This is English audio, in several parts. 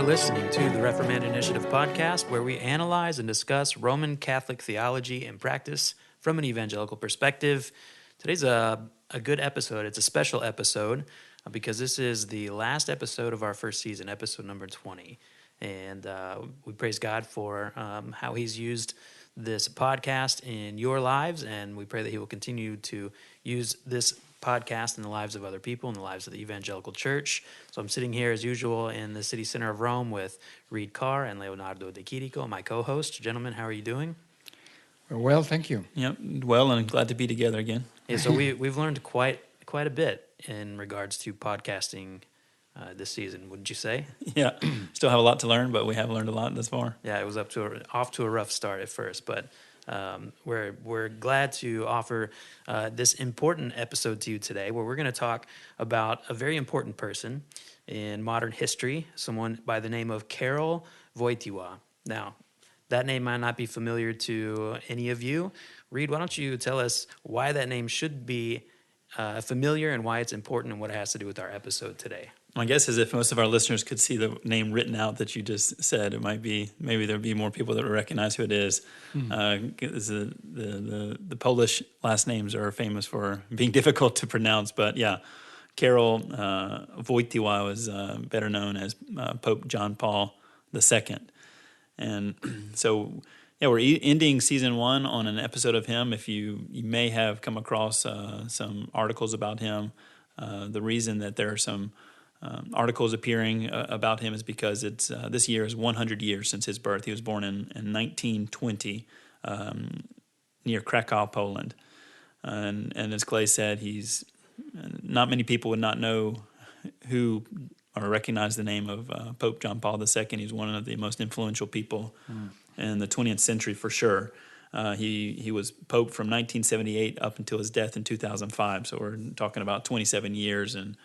listening to the Reformand Initiative podcast, where we analyze and discuss Roman Catholic theology and practice from an evangelical perspective. Today's a good episode. It's a special episode because this is the last episode of our first season, episode number 20. And we praise God for how he's used this podcast in your lives, and we pray that he will continue to use this podcast in the lives of other people, in the lives of the Evangelical Church. So I'm sitting here as usual in the city center of Rome with Reed Carr and Leonardo De Chirico, my co-host. Gentlemen, how are you doing? Well, thank you. Yep, well, and glad to be together again. Yeah, so we've learned quite a bit in regards to podcasting this season, wouldn't you say? Yeah, still have a lot to learn, but we have learned a lot thus far. Yeah, it was off to a rough start at first, but we're glad to offer this important episode to you today, where we're going to talk about a very important person in modern history, someone by the name of Karol Wojtyła. Now, that name might not be familiar to any of you. Reed, why don't you tell us why that name should be familiar and why it's important and what it has to do with our episode today? My guess is if most of our listeners could see the name written out that you just said, it might be, maybe there'd be more people that would recognize who it is. The Polish last names are famous for being difficult to pronounce, but yeah, Karol Wojtyła was better known as Pope John Paul II. And so, yeah, we're ending season 1 on an episode of him. If you may have come across some articles about him, the reason that there are some articles appearing about him is because it's this year is 100 years since his birth. He was born in 1920 near Krakow, Poland. And as Clay said, not many people would not know who or recognize the name of Pope John Paul II. He's one of the most influential people in the 20th century for sure. He was Pope from 1978 up until his death in 2005. So we're talking about 27 years and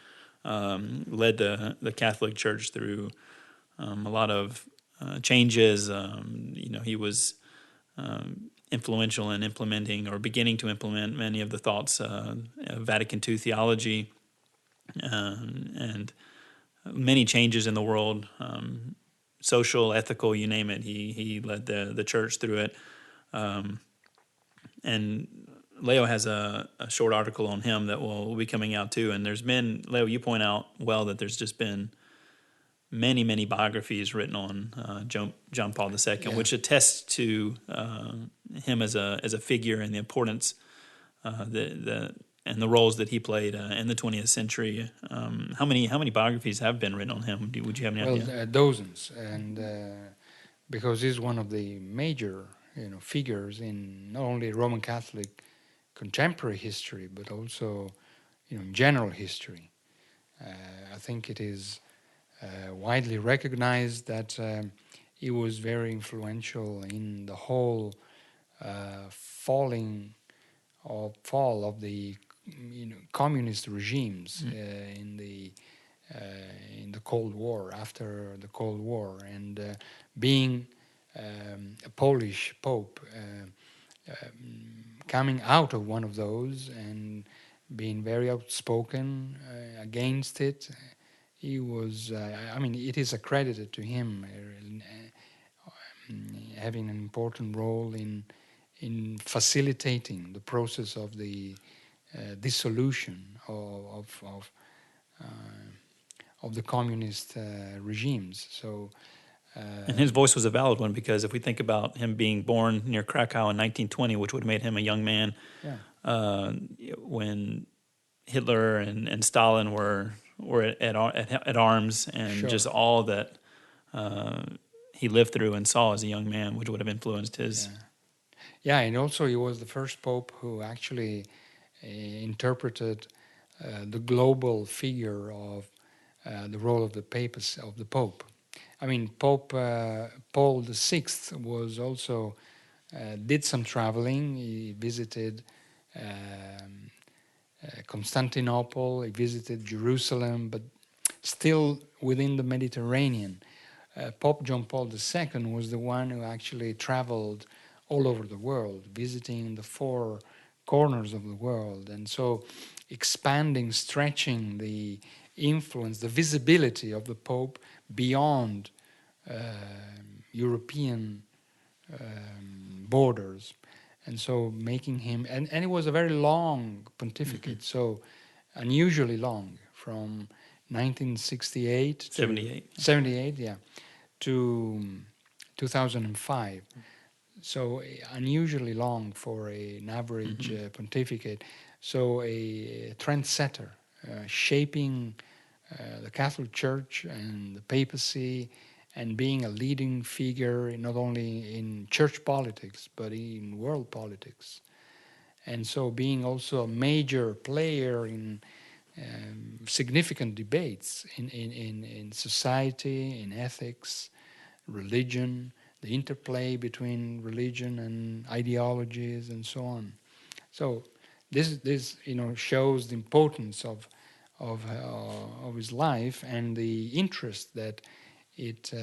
led the Catholic Church through a lot of changes. He was influential in implementing or beginning to implement many of the thoughts of Vatican II theology and many changes in the world, social, ethical, you name it. He led the church through it. And Leo has a short article on him that will be coming out too. And there's been, Leo, you point out well that there's just been many, many biographies written on John Paul II, which attests to him as a figure and the importance and the roles that he played in the 20th century. How many biographies have been written on him? Would you have any idea? Well, dozens, and because he's one of the major figures in not only Roman Catholic contemporary history, but also general history. I think it is widely recognized that he was very influential in the whole fall of the communist regimes in the Cold War, after the Cold War, and being a Polish pope, coming out of one of those and being very outspoken against it. He was, it is accredited to him having an important role in facilitating the process of the dissolution of the communist regimes. So. And his voice was a valid one, because if we think about him being born near Krakow in 1920, which would have made him a young man, when Hitler and Stalin were at arms, and just all that he lived through and saw as a young man, which would have influenced his. Yeah, and also he was the first pope who actually interpreted the global figure of the role of the papacy, of the pope. I mean, Pope Paul VI was also did some traveling. He visited Constantinople. He visited Jerusalem, but still within the Mediterranean. Pope John Paul II was the one who actually traveled all over the world, visiting the 4 corners of the world, and so expanding, stretching the influence, the visibility of the Pope beyond European borders. And so making him, and it was a very long pontificate, so unusually long, from 1968 to 78. 78, yeah, to 2005. So unusually long for an average pontificate. So a trendsetter, shaping the Catholic Church and the papacy, and being a leading figure not only in church politics but in world politics, and so being also a major player in significant debates in society, in ethics, religion, the interplay between religion and ideologies, and so on. So this shows the importance of his life and the interest that it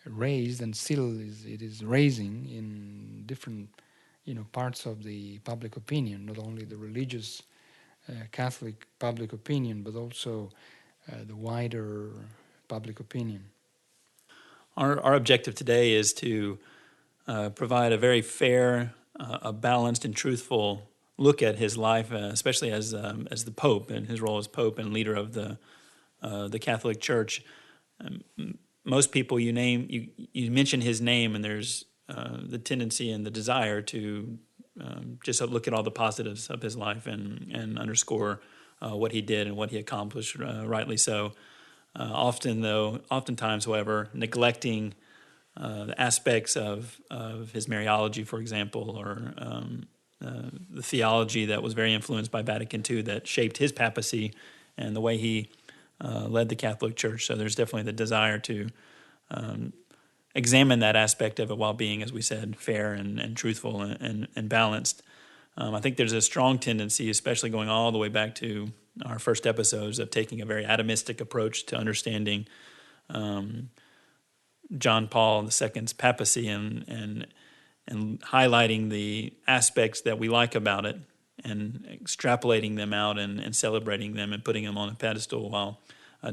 raised, and still it is raising in different parts of the public opinion, not only the religious Catholic public opinion, but also the wider public opinion. Our objective today is to provide a very fair, a balanced and truthful look at his life, especially as the Pope and his role as Pope and leader of the Catholic Church. Most people you mention his name, and there's the tendency and the desire to just look at all the positives of his life and underscore what he did and what he accomplished, rightly so. Oftentimes, however, neglecting the aspects of his Mariology, for example, or the theology that was very influenced by Vatican II that shaped his papacy and the way he led the Catholic Church. So there's definitely the desire to examine that aspect of it while being, as we said, fair and truthful and balanced. I think there's a strong tendency, especially going all the way back to our first episodes, of taking a very atomistic approach to understanding John Paul II's papacy and highlighting the aspects that we like about it and extrapolating them out and celebrating them and putting them on a pedestal while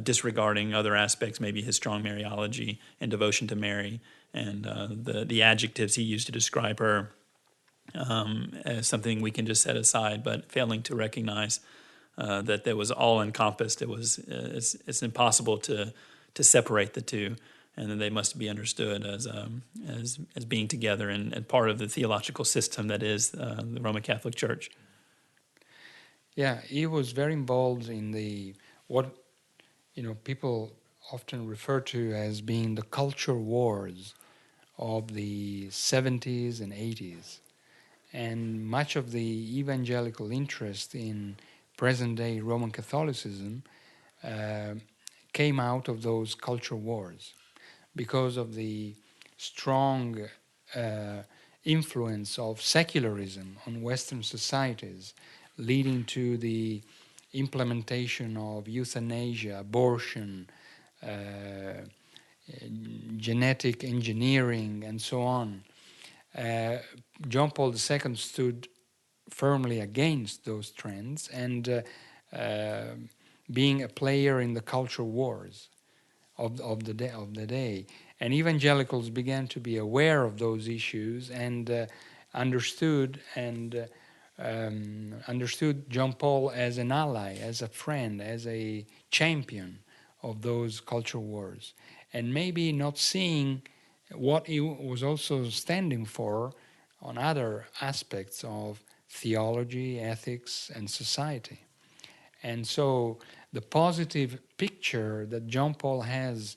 disregarding other aspects, maybe his strong Mariology and devotion to Mary and the adjectives he used to describe her as something we can just set aside, but failing to recognize that was all encompassed. It's impossible to separate the two, and that they must be understood as being together and part of the theological system that is the Roman Catholic Church. Yeah, he was very involved in what people often refer to as being the culture wars of the 70s and 80s. And much of the evangelical interest in present-day Roman Catholicism came out of those culture wars because of the strong influence of secularism on Western societies, leading to the implementation of euthanasia, abortion, genetic engineering, and so on. John Paul II stood firmly against those trends and being a player in the culture wars of the day. And evangelicals began to be aware of those issues and understood John Paul as an ally, as a friend, as a champion of those culture wars, and maybe not seeing what he was also standing for on other aspects of theology, ethics, and society. And so the positive picture that John Paul II has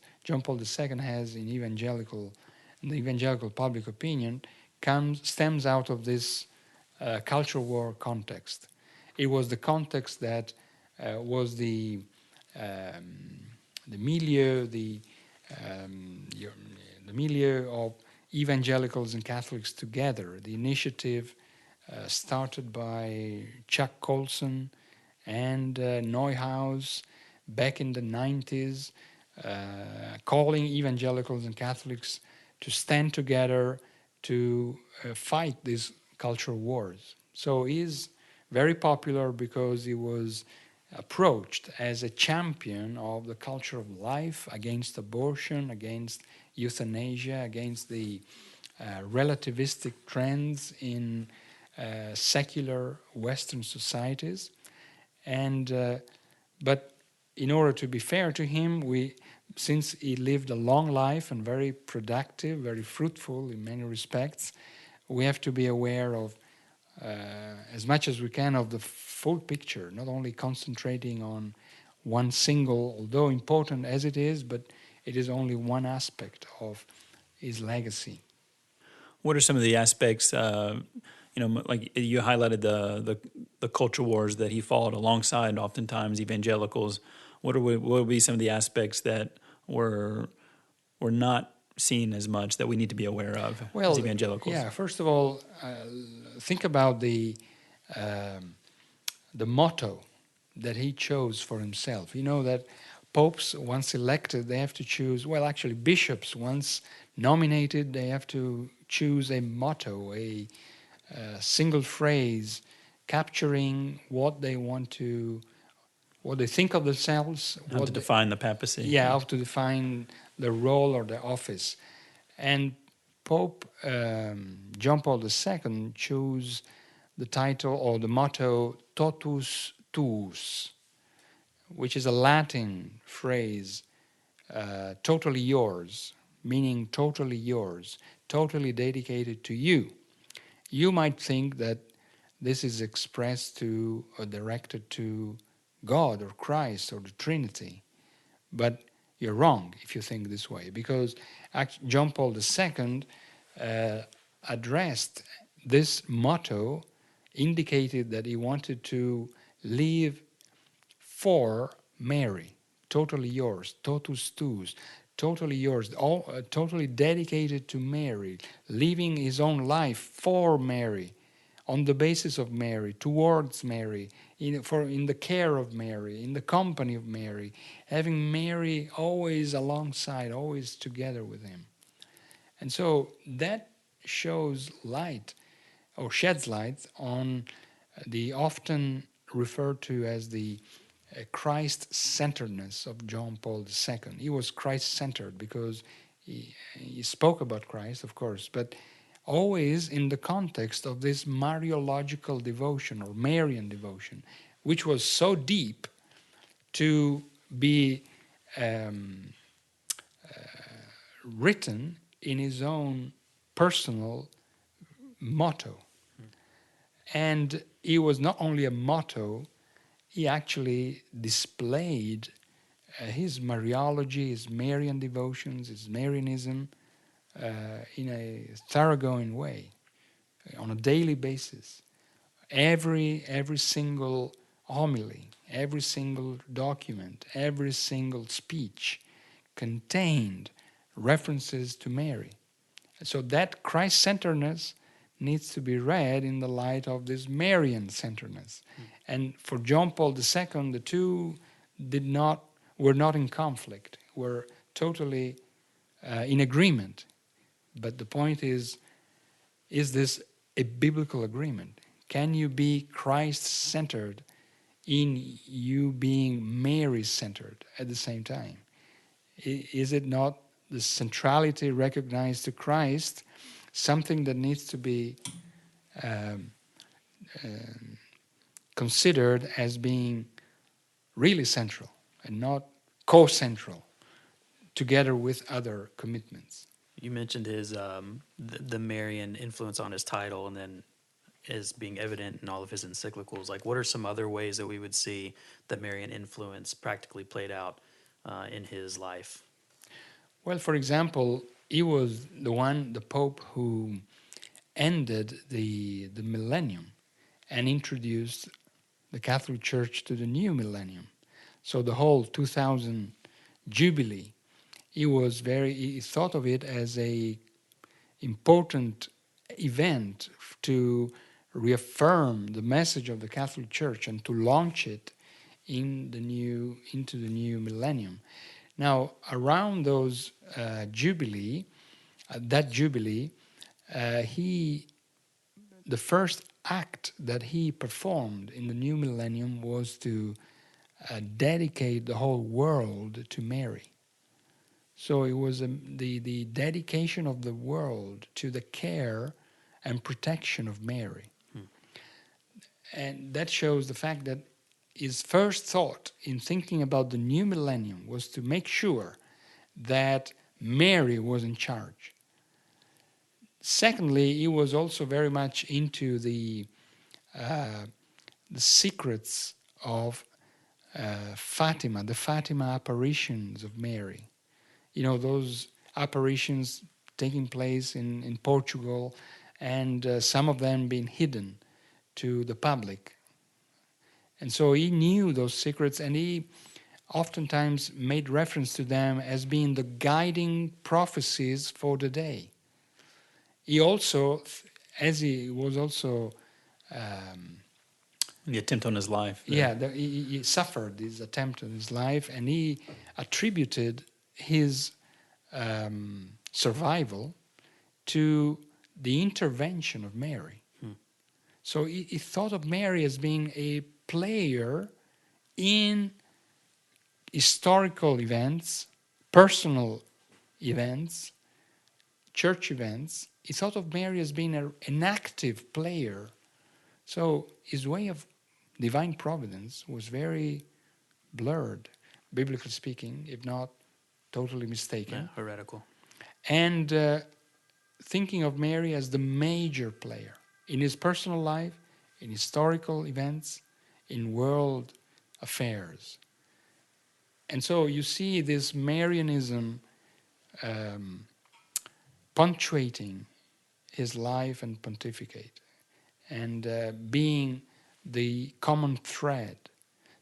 in the evangelical public opinion stems out of this culture war context. It was the context that was the milieu, the milieu of evangelicals and Catholics together. The initiative started by Chuck Colson and Neuhaus back in the 90s, calling evangelicals and Catholics to stand together to fight these cultural wars. So he's very popular because he was approached as a champion of the culture of life, against abortion, against euthanasia, against the relativistic trends in secular Western societies. And but in order to be fair to him, since he lived a long life and very productive, very fruitful in many respects, we have to be aware of as much as we can of the full picture, not only concentrating on one single, although important as it is, but it is only one aspect of his legacy. What are some of the aspects, like you highlighted the culture wars that he fought alongside oftentimes evangelicals. What would be some of the aspects that were not seen as much that we need to be aware of as evangelicals? Yeah, first of all, think about the motto that he chose for himself. You know that popes, once elected, they have to choose, well, actually, bishops, once nominated, they have to choose a motto, a single phrase capturing what they want to, what they think of themselves. How to define the papacy. Yeah, how to define the role or the office. And Pope John Paul II chose the title or the motto Totus Tuus, which is a Latin phrase, totally yours, meaning totally yours, totally dedicated to you. You might think that this is expressed to or directed to God or Christ or the Trinity, but you're wrong if you think this way, because John Paul II addressed this motto, indicated that he wanted to live for Mary, totally yours, totus tuus, totally yours, totally dedicated to Mary, living his own life for Mary, on the basis of Mary, towards Mary, in the care of Mary, in the company of Mary, having Mary always alongside, always together with him. And so that shows light, or sheds light, on the often referred to as the Christ-centeredness of John Paul II. He was Christ-centered because he spoke about Christ, of course, but always in the context of this Mariological devotion or Marian devotion, which was so deep to be written in his own personal motto. And it was not only a motto, he actually displayed his Mariology, his Marian devotions, his Marianism in a thoroughgoing way, on a daily basis. Every single homily, every single document, every single speech contained references to Mary. So that Christ-centeredness needs to be read in the light of this Marian-centeredness. And for John Paul II, the two were not in conflict, were totally in agreement. But the point is this a biblical agreement? Can you be Christ-centered in you being Mary-centered at the same time? Is it not the centrality recognized to Christ something that needs to be considered as being really central and not co-central together with other commitments? You mentioned his the Marian influence on his title, and then is being evident in all of his encyclicals. Like, what are some other ways that we would see the Marian influence practically played out in his life? Well, for example, he was the Pope who ended the millennium and introduced the Catholic Church to the new millennium. So the whole 2000 Jubilee, he thought of it as a important event to reaffirm the message of the Catholic Church and to launch it into the new millennium. Now, around those Jubilee, the first act that he performed in the new millennium was to dedicate the whole world to Mary. So it was the dedication of the world to the care and protection of Mary. And that shows the fact that his first thought in thinking about the new millennium was to make sure that Mary was in charge. Secondly, he was also very much into the secrets of Fatima, the Fatima apparitions of Mary. You know, those apparitions taking place in Portugal, and some of them being hidden to the public. And so he knew those secrets, and he oftentimes made reference to them as being the guiding prophecies for the day. He also, as he was also The attempt on his life. he suffered this attempt on his life, and he attributed his survival to the intervention of Mary. So he thought of Mary as being a player in historical events, personal events, church events. He thought of Mary as being an active player. So his way of divine providence was very blurred, biblically speaking, if not totally mistaken. Yeah, heretical. And thinking of Mary as the major player in his personal life, in historical events, in world affairs. And so you see this Marianism punctuating his life and pontificate, and being the common thread.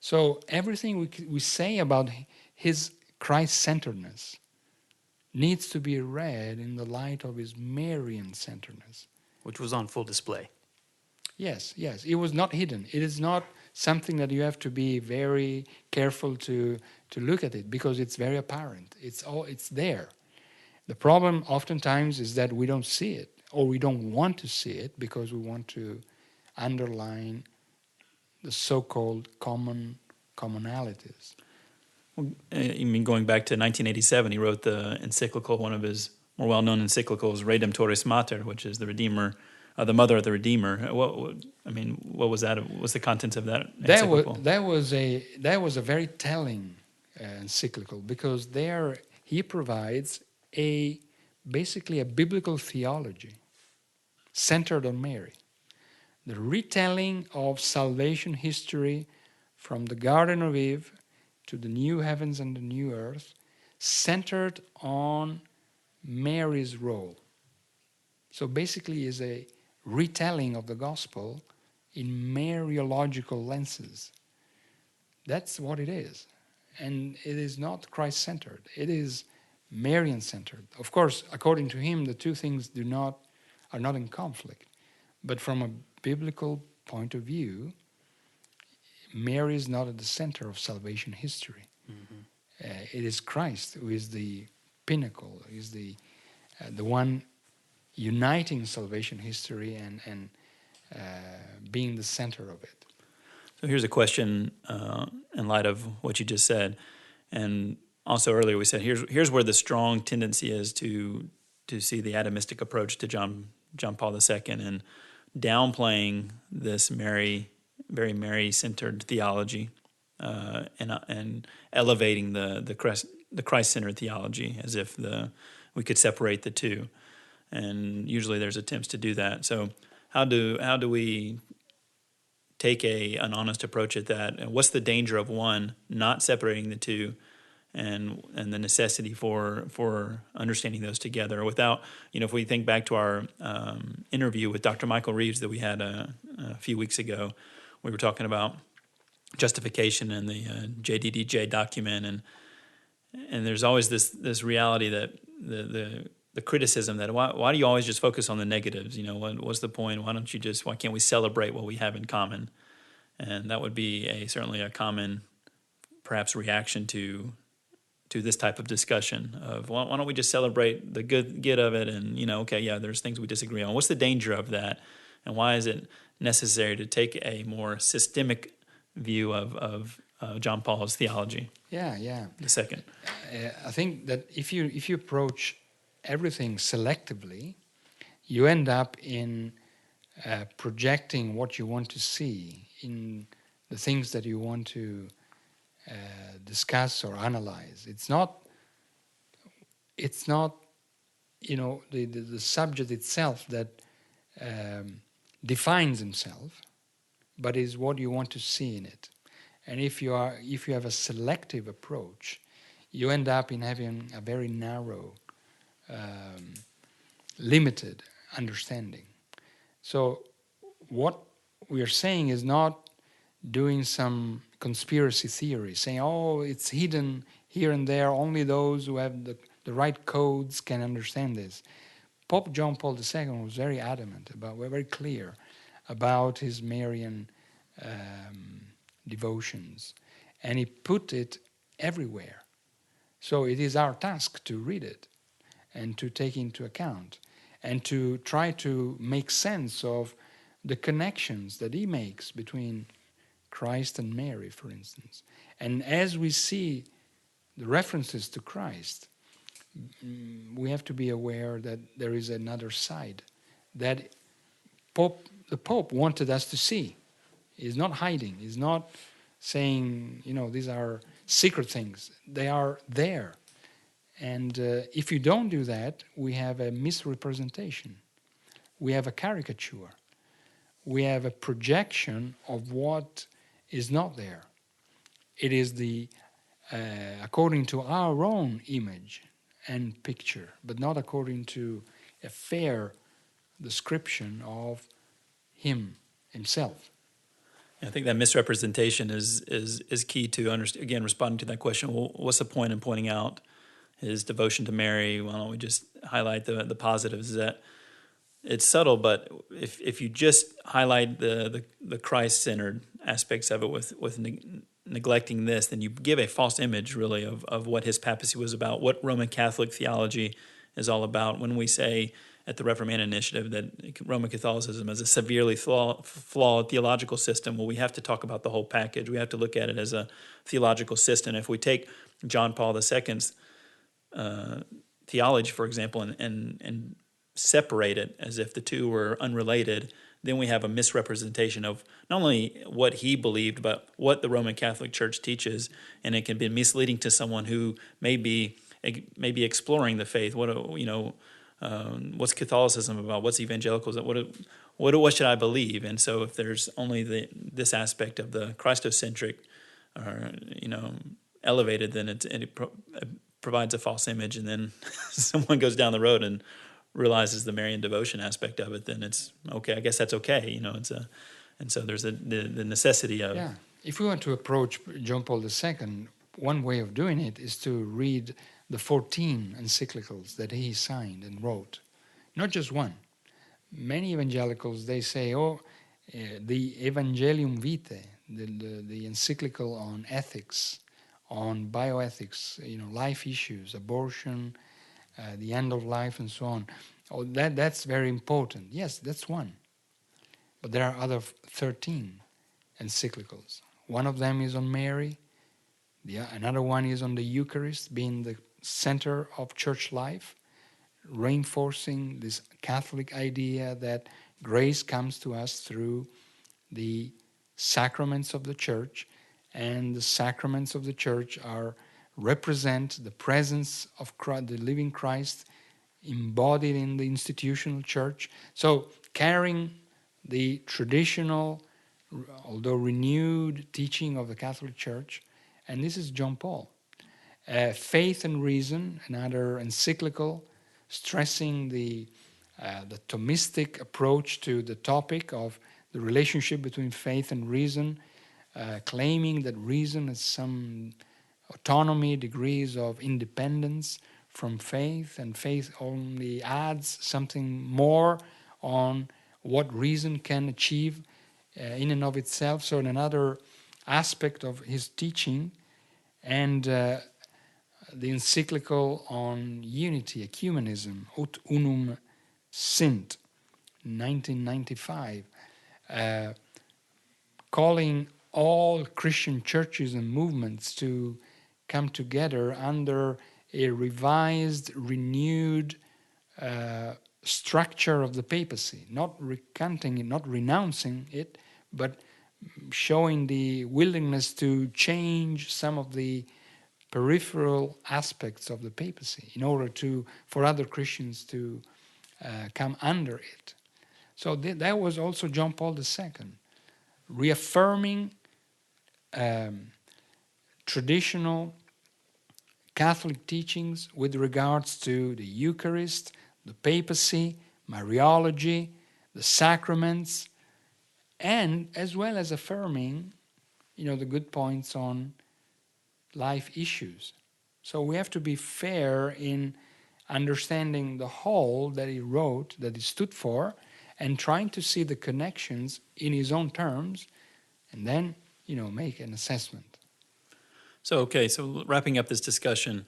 So everything we say about his Christ-centeredness needs to be read in the light of his Marian-centeredness. Which was on full display. Yes. It was not hidden. It is not something that you have to be very careful to look at it, because it's very apparent. It's there. The problem oftentimes is that we don't see it, or we don't want to see it, because we want to underline the so-called commonalities. Well, I mean, going back to 1987, he wrote the encyclical, one of his more well-known encyclicals, Redemptoris Mater, which is the Redeemer, the Mother of the Redeemer. What was that? What's the contents of that encyclical? That was a very telling encyclical, because there he provides basically a biblical theology centered on Mary. The retelling of salvation history from the Garden of Eve to the new heavens and the new earth, centered on Mary's role. So basically is a retelling of the gospel in Mariological lenses. That's what it is. And it is not Christ-centered. It is Marian-centered. Of course, according to him, the two things are not in conflict. But from a biblical point of view, Mary is not at the center of salvation history. It is Christ who is the pinnacle, is the one uniting salvation history and being the center of it. So here's a question in light of what you just said, and also earlier we said here's where the strong tendency is to see the atomistic approach to John Paul II and downplaying this very Mary-centered theology and elevating the Christ-centered theology as if we could separate the two. And usually there's attempts to do that. So how do we take an honest approach at that? And what's the danger of one not separating the two, and the necessity for understanding those together without, if we think back to our interview with Dr. Michael Reeves that we had a few weeks ago, we were talking about justification and the JDDJ document, and there's always this reality that the criticism that why do you always just focus on the negatives? What's the point? Why can't we celebrate what we have in common? And that would be certainly a common, perhaps, reaction to this type of discussion of why don't we just celebrate the good of it, and there's things we disagree on. What's the danger of that, and why is it necessary to take a more systemic view of John Paul's theology. Yeah. The second. I think that if you approach everything selectively, you end up in projecting what you want to see in the things that you want to discuss or analyze. It's not the subject itself that defines himself, but is what you want to see in it. And if you have a selective approach, you end up in having a very narrow, limited understanding. So what we are saying is not doing some conspiracy theory, saying, oh, it's hidden here and there, only those who have the right codes can understand this. Pope John Paul II was very adamant very clear about his Marian devotions, and he put it everywhere. So it is our task to read it and to take into account and to try to make sense of the connections that he makes between Christ and Mary, for instance. And as we see the references to Christ, we have to be aware that there is another side that the Pope wanted us to see. He's not hiding. He's not saying, these are secret things. They are there. And if you don't do that, we have a misrepresentation. We have a caricature. We have a projection of what is not there. It is according to our own image and picture, but not according to a fair description of him himself. I think that misrepresentation is key to again responding to that question. Well, what's the point in pointing out his devotion to Mary? Why don't we just highlight the positives? Is that it's subtle, but if you just highlight the Christ-centered aspects of it with neglecting this, then you give a false image, really, of what his papacy was about, what Roman Catholic theology is all about. When we say at the Reformation Initiative that Roman Catholicism is a severely flawed theological system, well, we have to talk about the whole package. We have to look at it as a theological system. If we take John Paul II's theology, for example, and separate it as if the two were unrelated, then we have a misrepresentation of not only what he believed, but what the Roman Catholic Church teaches, and it can be misleading to someone who may be exploring the faith. What's Catholicism about? What's Evangelicals? What should I believe? And so, if there's only this aspect of the Christocentric, elevated, then it provides a false image, and then someone goes down the road and realizes the Marian devotion aspect of it, then it's okay. I guess that's okay. And so there's the necessity of. Yeah. If we want to approach John Paul II, one way of doing it is to read the 14 encyclicals that he signed and wrote, not just one. Many evangelicals, they say, the Evangelium Vitae, the encyclical on ethics, on bioethics, life issues, abortion, the end of life, and so on. That's very important. Yes, that's one. But there are other 13 encyclicals. One of them is on Mary. Another one is on the Eucharist being the center of church life, reinforcing this Catholic idea that grace comes to us through the sacraments of the church, and the sacraments of the church represent the presence of Christ, the living Christ embodied in the institutional church. So carrying the traditional, although renewed teaching of the Catholic Church, and this is John Paul. Faith and Reason, another encyclical, stressing the Thomistic approach to the topic of the relationship between faith and reason, claiming that reason has some autonomy, degrees of independence from faith, and faith only adds something more on what reason can achieve in and of itself. So another aspect of his teaching, and the encyclical on unity, ecumenism, Ut Unum Sint, 1995, calling all Christian churches and movements to come together under a revised, renewed structure of the papacy, not recanting it, not renouncing it, but showing the willingness to change some of the peripheral aspects of the papacy in order for other Christians to come under it. So that was also John Paul II, reaffirming traditional Catholic teachings with regards to the Eucharist, the papacy, Mariology, the sacraments, and as well as affirming, the good points on life issues. So we have to be fair in understanding the whole that he wrote, that he stood for, and trying to see the connections in his own terms, and then, make an assessment. So wrapping up this discussion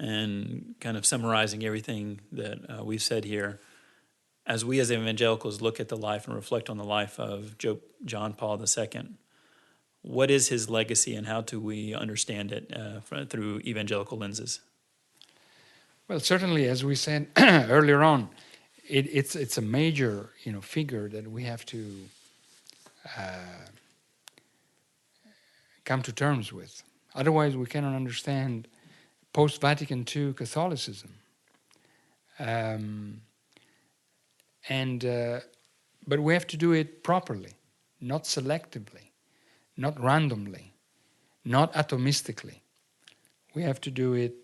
and kind of summarizing everything that we've said here, as we as evangelicals look at the life and reflect on the life of John Paul II, what is his legacy and how do we understand it through evangelical lenses? Well, certainly, as we said earlier on, it's a major figure that we have to come to terms with. Otherwise, we cannot understand post-Vatican II Catholicism. But we have to do it properly, not selectively, not randomly, not atomistically. We have to do it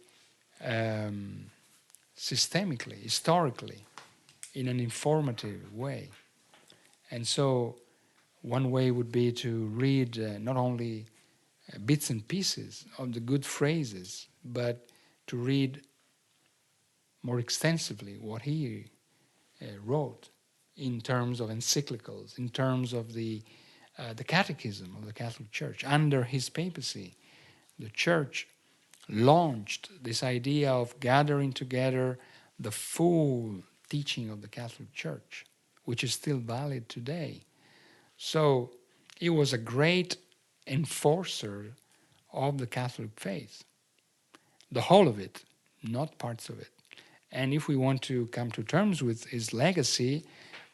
systemically, historically, in an informative way. And so one way would be to read not only bits and pieces of the good phrases, but to read more extensively what he wrote in terms of encyclicals, in terms of the catechism of the Catholic Church. Under his papacy, the Church launched this idea of gathering together the full teaching of the Catholic Church, which is still valid today. So he was a great enforcer of the Catholic faith, the whole of it, not parts of it. And if we want to come to terms with his legacy,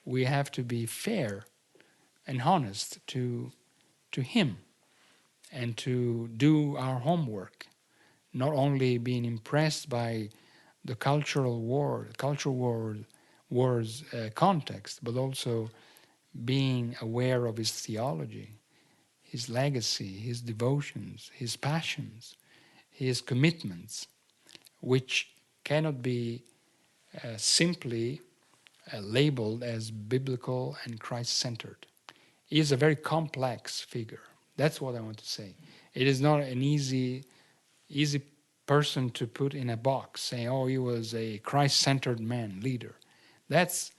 we have to be fair and honest to him and to do our homework, not only being impressed by the cultural wars context, but also being aware of his theology, his legacy, his devotions, his passions, his commitments, which cannot be simply labeled as biblical and Christ-centered. He is a very complex figure. That's what I want to say. It is not an easy person to put in a box, saying, oh, he was a Christ-centered man, leader. That's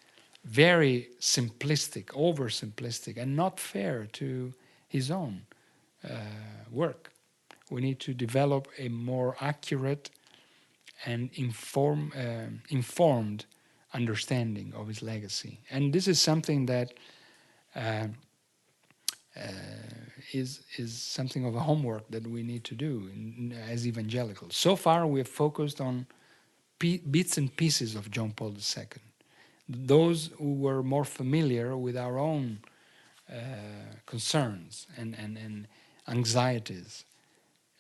very simplistic, oversimplistic, and not fair to his own work. We need to develop a more accurate and informed understanding of his legacy. And this is something that is something of a homework that we need to do as evangelicals. So far, we have focused on bits and pieces of John Paul II. Those who were more familiar with our own concerns and anxieties.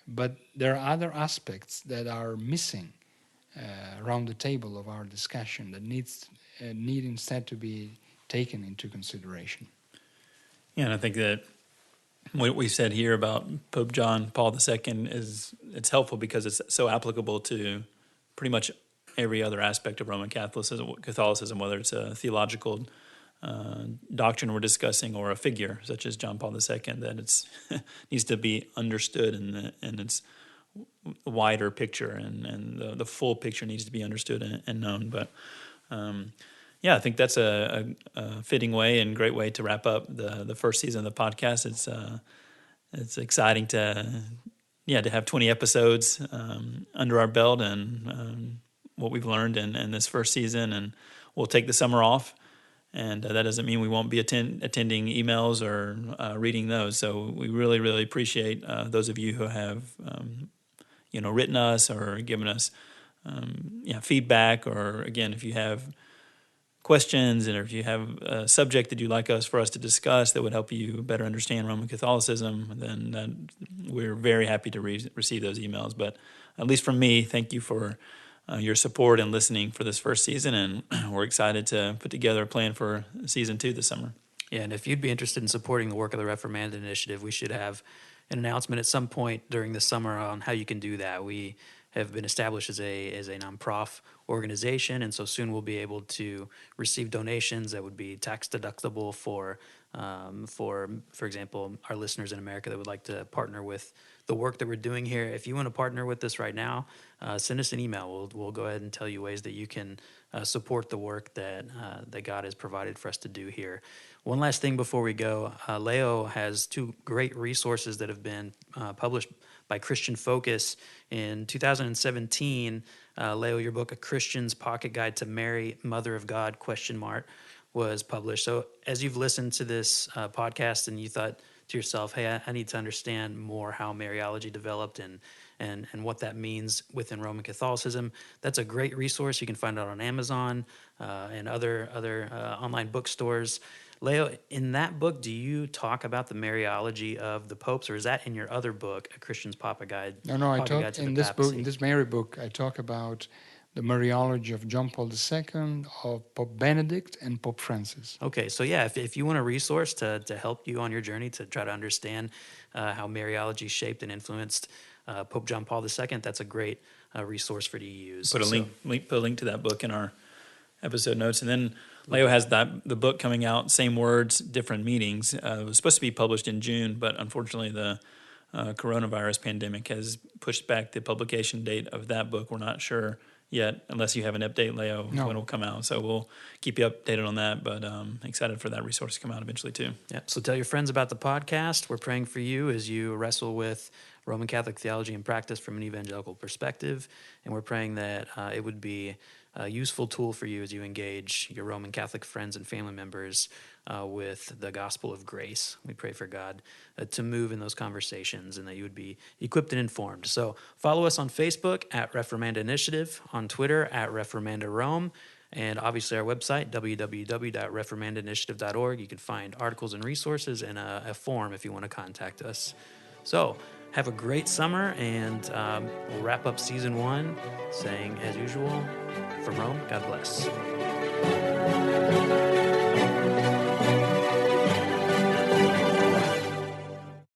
But there are other aspects that are missing around the table of our discussion that need instead to be taken into consideration. Yeah, and I think that what we said here about Pope John Paul II it's helpful because it's so applicable to pretty much every other aspect of Roman Catholicism, whether it's a theological doctrine we're discussing or a figure such as John Paul II, that it's needs to be understood in its wider picture, and the full picture needs to be understood and known. But I think that's a fitting way and great way to wrap up the first season of the podcast. It's exciting to have 20 episodes under our belt and what we've learned in this first season, and we'll take the summer off And that doesn't mean we won't be attending emails or reading those. So we really, really appreciate those of you who have, written us or given us, feedback. Or again, if you have questions and if you have a subject that you'd like for us to discuss that would help you better understand Roman Catholicism, then we're very happy to receive those emails. But at least from me, thank you for your support and listening for this first season, and we're excited to put together a plan for season 2 this summer. Yeah, and if you'd be interested in supporting the work of the Reformanda Initiative, we should have an announcement at some point during the summer on how you can do that. We have been established as a non-prof organization, and so soon we'll be able to receive donations that would be tax deductible for example, our listeners in America that would like to partner with the work that we're doing here. If you want to partner with us right now, send us an email. We'll go ahead and tell you ways that you can support the work that God has provided for us to do here. One last thing before we go, Leo has 2 great resources that have been published by Christian Focus. In 2017, Leo, your book, A Christian's Pocket Guide to Mary, Mother of God, ? Was published. So as you've listened to this podcast and you thought to yourself, hey, I need to understand more how Mariology developed and what that means within Roman Catholicism, that's a great resource. You can find it on Amazon and other online bookstores. Leo, in that book, do you talk about the Mariology of the popes, or is that in your other book, A Christian's Pocket Guide? No, I talk in this book, in this Mary book, I talk about the Mariology of John Paul II, of Pope Benedict, and Pope Francis. Okay, so yeah, if you want a resource to help you on your journey to try to understand how Mariology shaped and influenced Pope John Paul II, that's a great resource for you to use. Put a link to that book in our episode notes. And then Leo has the book coming out, Same Words, Different Meanings. It was supposed to be published in June, but unfortunately the coronavirus pandemic has pushed back the publication date of that book. We're not sure yet, unless you have an update, Leo, when it'll come out. So we'll keep you updated on that, but excited for that resource to come out eventually too. Yeah. So tell your friends about the podcast. We're praying for you as you wrestle with Roman Catholic theology and practice from an evangelical perspective, and we're praying that it would be a useful tool for you as you engage your Roman Catholic friends and family members with the gospel of grace. We pray for God to move in those conversations and that you would be equipped and informed. So follow us on Facebook at Reformanda Initiative, on Twitter at Reformanda Rome, and obviously our website, www.reformandainitiative.org. You can find articles and resources and a form if you want to contact us. So have a great summer, and we'll wrap up season 1 saying, as usual, from Rome, God bless.